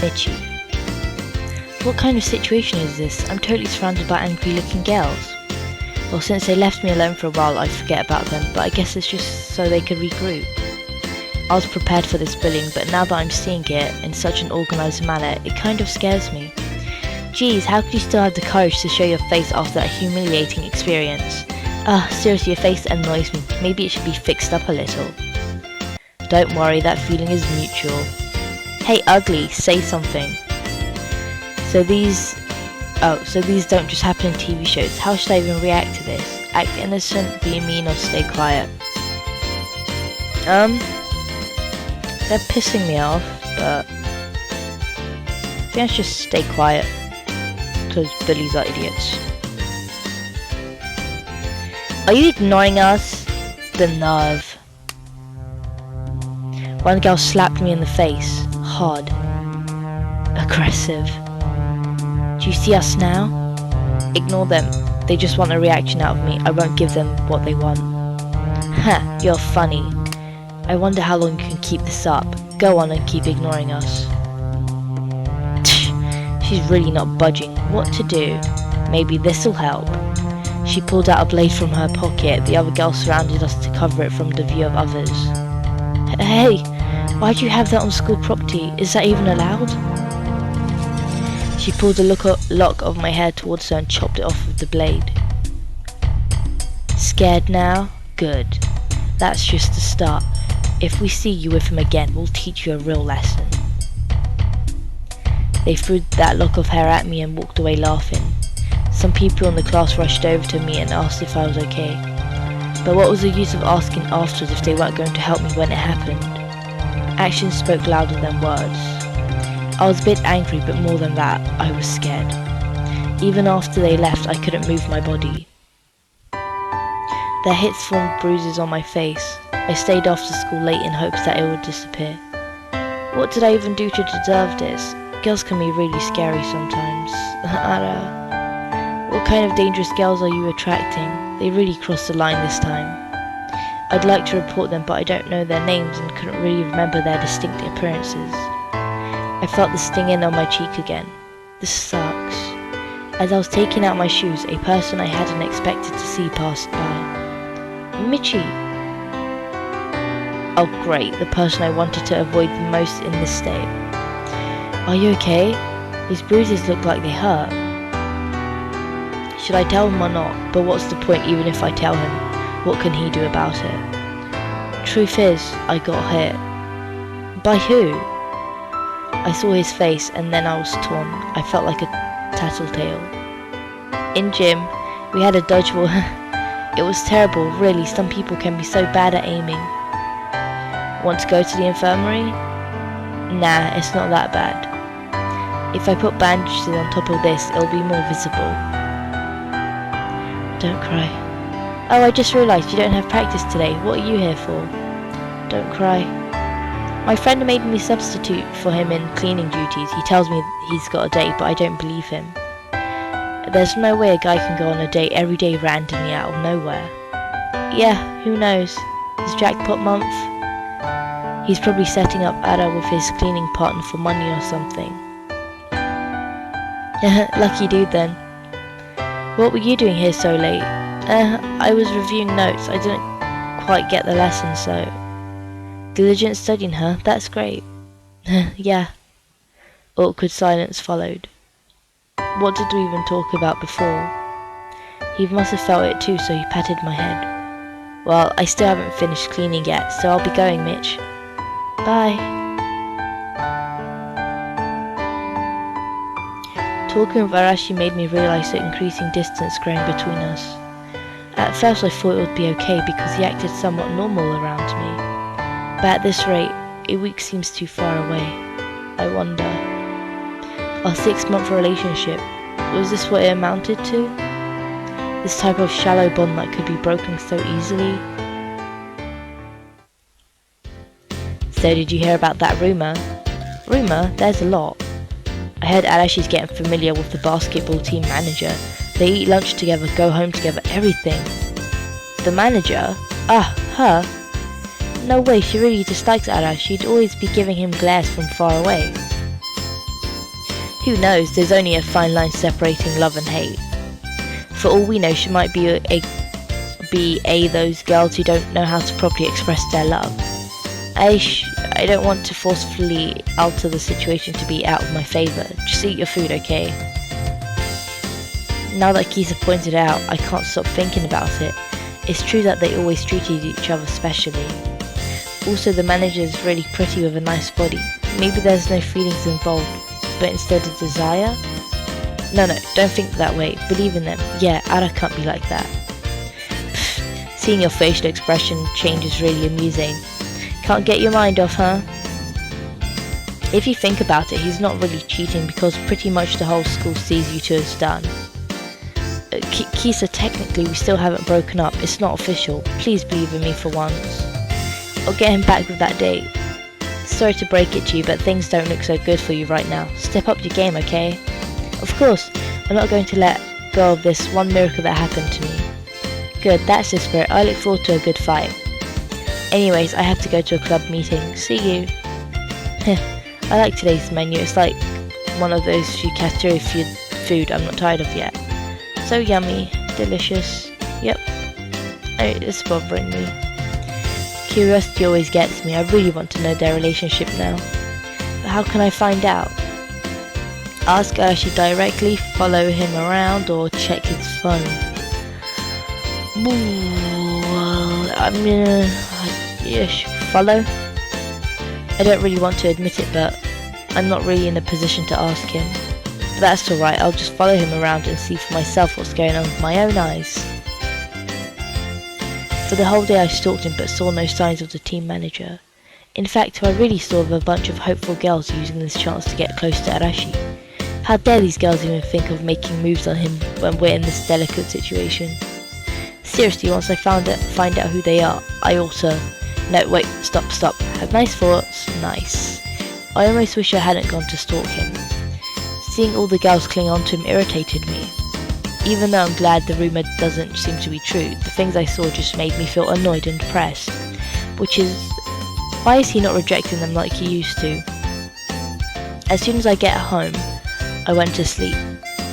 Michi. What kind of situation is this? I'm totally surrounded by angry looking girls. Well, since they left me alone for a while, I forget about them, but I guess it's just so they could regroup. I was prepared for this bullying, but now that I'm seeing it in such an organised manner, it kind of scares me. Geez, how could you still have the courage to show your face after that humiliating experience? Seriously, your face annoys me. Maybe it should be fixed up a little. Don't worry, that feeling is mutual. Hey, ugly, say something. So these don't just happen in TV shows. How should I even react to this? Act innocent, be mean, or stay quiet? They're pissing me off, but I think I should just stay quiet, because bullies are idiots. Are you ignoring us? The nerve. One girl slapped me in the face, hard, aggressive. Do you see us now? Ignore them. They just want a reaction out of me. I won't give them what they want. Ha, you're funny. I wonder how long you can keep this up. Go on and keep ignoring us. She's really not budging. What to do? Maybe this'll help. She pulled out a blade from her pocket. The other girls surrounded us to cover it from the view of others. Hey, why'd you have that on school property? Is that even allowed? She pulled a lock of my hair towards her and chopped it off with the blade. Scared now? Good. That's just the start. If we see you with him again, we'll teach you a real lesson. They threw that lock of hair at me and walked away laughing. Some people in the class rushed over to me and asked if I was okay. But what was the use of asking afterwards if they weren't going to help me when it happened? Actions spoke louder than words. I was a bit angry, but more than that, I was scared. Even after they left, I couldn't move my body. Their hits formed bruises on my face. I stayed after school late in hopes that it would disappear. What did I even do to deserve this? Girls can be really scary sometimes. What kind of dangerous girls are you attracting? They really crossed the line this time. I'd like to report them, but I don't know their names and couldn't really remember their distinct appearances. I felt the stinging on my cheek again. This sucks. As I was taking out my shoes, a person I hadn't expected to see passed by. Michi! Oh great, the person I wanted to avoid the most in this state. Are you okay? These bruises look like they hurt. Should I tell him or not? But what's the point even if I tell him? What can he do about it? Truth is, I got hit. By who? I saw his face and then I was torn. I felt like a tattletale. In gym, we had a dodgeball. It was terrible, really. Some people can be so bad at aiming. Want to go to the infirmary? Nah, it's not that bad. If I put bandages on top of this, it'll be more visible. Don't cry. Oh, I just realised you don't have practice today. What are you here for? Don't cry. My friend made me substitute for him in cleaning duties. He tells me he's got a date, but I don't believe him. There's no way a guy can go on a date every day randomly out of nowhere. Yeah, who knows? It's jackpot month. He's probably setting up Ada with his cleaning partner for money or something. Lucky dude then. What were you doing here so late? I was reviewing notes. I didn't quite get the lesson, so... Diligent studying, huh? That's great. Yeah. Awkward silence followed. What did we even talk about before? He must have felt it too, so he patted my head. Well, I still haven't finished cleaning yet, so I'll be going, Mitch. Bye. Talking with Arashi made me realise the increasing distance growing between us. At first I thought it would be okay because he acted somewhat normal around me. But at this rate, a week seems too far away. I wonder. Our 6-month relationship, was this what it amounted to? This type of shallow bond that could be broken so easily? So did you hear about that rumour? Rumour? There's a lot. I heard Arashi's getting familiar with the basketball team manager. They eat lunch together, go home together, everything. The manager? Ah, her? No way, she really dislikes Arashi. She'd always be giving him glares from far away. Who knows, there's only a fine line separating love and hate. For all we know, she might be those girls who don't know how to properly express their love. I don't want to forcefully alter the situation to be out of my favour. Just eat your food, okay? Now that Kisa pointed it out, I can't stop thinking about it. It's true that they always treated each other specially. Also, the manager's really pretty with a nice body. Maybe there's no feelings involved, but instead a desire? No, don't think that way. Believe in them. Yeah, Ara can't be like that. Pfft, seeing your facial expression change is really amusing. Can't get your mind off, huh? If you think about it, he's not really cheating because pretty much the whole school sees you two as done. Kisa, technically we still haven't broken up. It's not official. Please believe in me for once. I'll get him back with that date. Sorry to break it to you, but things don't look so good for you right now. Step up your game, okay? Of course, I'm not going to let go of this one miracle that happened to me. Good, that's the spirit. I look forward to a good fight. Anyways, I have to go to a club meeting. See you. I like today's menu. It's like one of those few cafeteria food I'm not tired of yet. So yummy, delicious. Yep. It's bothering me. Curiosity always gets me. I really want to know their relationship now. But how can I find out? Ask Arashi directly, follow him around, or check his phone. Follow? I don't really want to admit it, but I'm not really in a position to ask him. But that's alright, I'll just follow him around and see for myself what's going on with my own eyes. For the whole day I stalked him but saw no signs of the team manager. In fact, who I really saw was a bunch of hopeful girls using this chance to get close to Arashi. How dare these girls even think of making moves on him when we're in this delicate situation? Seriously, once I find out who they are, I ought to... No, wait, stop. Have nice thoughts. Nice. I almost wish I hadn't gone to stalk him. Seeing all the girls cling on to him irritated me. Even though I'm glad the rumour doesn't seem to be true, the things I saw just made me feel annoyed and depressed. Which is... why is he not rejecting them like he used to? As soon as I get home, I went to sleep.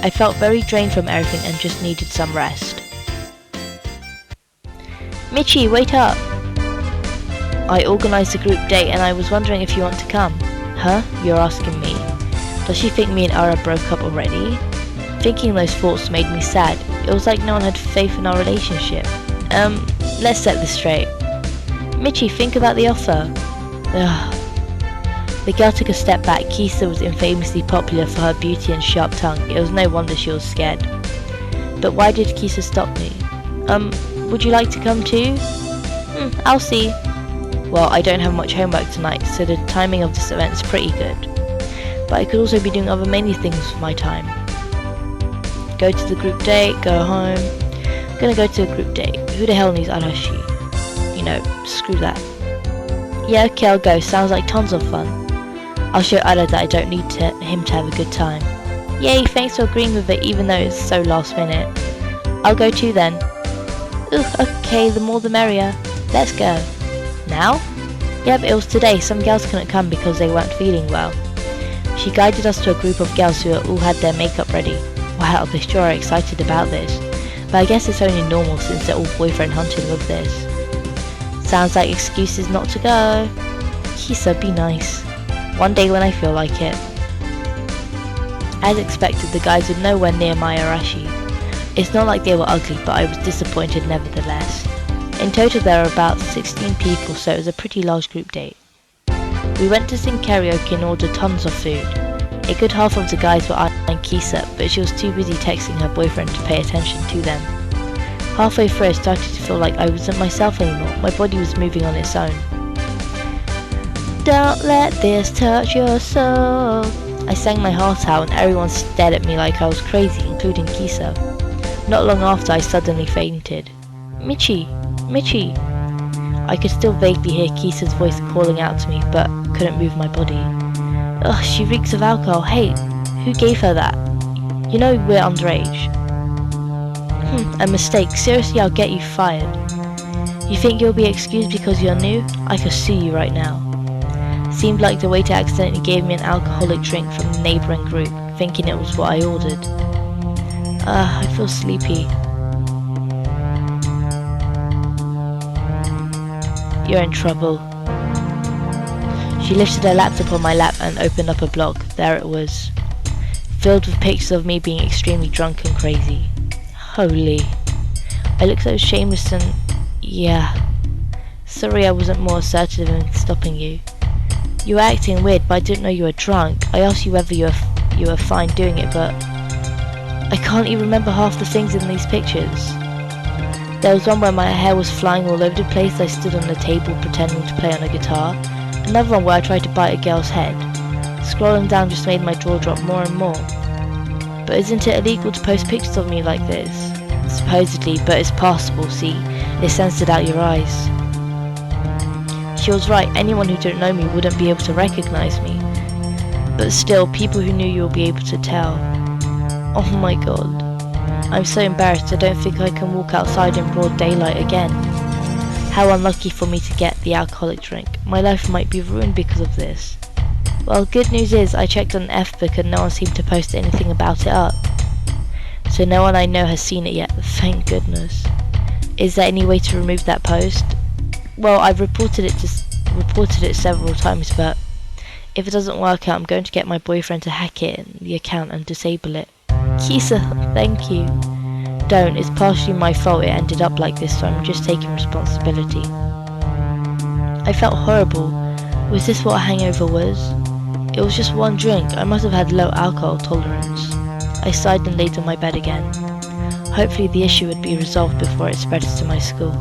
I felt very drained from everything and just needed some rest. Michi, wait up! I organised a group date and I was wondering if you want to come. Huh? You're asking me. Does she think me and Ara broke up already? Thinking those thoughts made me sad. It was like no one had faith in our relationship. Let's set this straight. Michi, think about the offer. Ugh. The girl took a step back. Kisa was infamously popular for her beauty and sharp tongue. It was no wonder she was scared. But why did Kisa stop me? Would you like to come too? I'll see. Well, I don't have much homework tonight, so the timing of this event is pretty good. But I could also be doing other many things with my time. Go to the group date, go home. I'm gonna go to a group date. Who the hell needs Arashi? You know, screw that. Yeah, okay, I'll go. Sounds like tons of fun. I'll show Ara that I don't need him to have a good time. Yay, thanks for agreeing with it even though it's so last minute. I'll go too then. Okay, the more the merrier. Let's go. Now? Yep, it was today. Some girls couldn't come because they weren't feeling well. She guided us to a group of girls who all had their makeup ready. Wow, they sure are excited about this. But I guess it's only normal since they're all boyfriend hunting with this. Sounds like excuses not to go. Kisa, be nice. One day when I feel like it. As expected, the guys were nowhere near my Arashi. It's not like they were ugly, but I was disappointed nevertheless. In total there were about 16 people, so it was a pretty large group date. We went to sing karaoke and ordered tons of food. A good half of the guys were eyeing Kisa, but she was too busy texting her boyfriend to pay attention to them. Halfway through I started to feel like I wasn't myself anymore. My body was moving on its own. Don't let this touch your soul. I sang my heart out and everyone stared at me like I was crazy, including Kisa. Not long after I suddenly fainted. Michi! Michi! I could still vaguely hear Kisa's voice calling out to me, but couldn't move my body. Ugh, she reeks of alcohol. Hey, who gave her that? You know we're underage. A mistake. Seriously, I'll get you fired. You think you'll be excused because you're new? I could sue you right now. Seemed like the waiter accidentally gave me an alcoholic drink from the neighbouring group. thinking it was what I ordered. I feel sleepy. You're in trouble. She lifted her laptop on my lap and opened up a blog. There it was, filled with pictures of me being extremely drunk and crazy. Holy. I looked so shameless and... yeah. Sorry I wasn't more assertive in stopping you. You were acting weird, but I didn't know you were drunk. I asked you whether you were fine doing it, but... I can't even remember half the things in these pictures. There was one where my hair was flying all over the place. I stood on the table pretending to play on a guitar. Another one where I tried to bite a girl's head. Scrolling down just made my jaw drop more and more. But isn't it illegal to post pictures of me like this? Supposedly, but it's passable, see? It censored out your eyes. She was right, anyone who didn't know me wouldn't be able to recognize me. But still, people who knew you will be able to tell. Oh my god. I'm so embarrassed I don't think I can walk outside in broad daylight again. How unlucky for me to get the alcoholic drink. My life might be ruined because of this. Well, good news is I checked on F-Book and no one seemed to post anything about it up. So no one I know has seen it yet, thank goodness. Is there any way to remove that post? Well, I've reported it several times, but if it doesn't work out, I'm going to get my boyfriend to hack it in the account and disable it. Kisa, thank you. Don't, it's partially my fault it ended up like this, so I'm just taking responsibility. I felt horrible. Was this what a hangover was? It was just one drink. I must have had low alcohol tolerance. I sighed and laid on my bed again. Hopefully the issue would be resolved before it spreads to my school.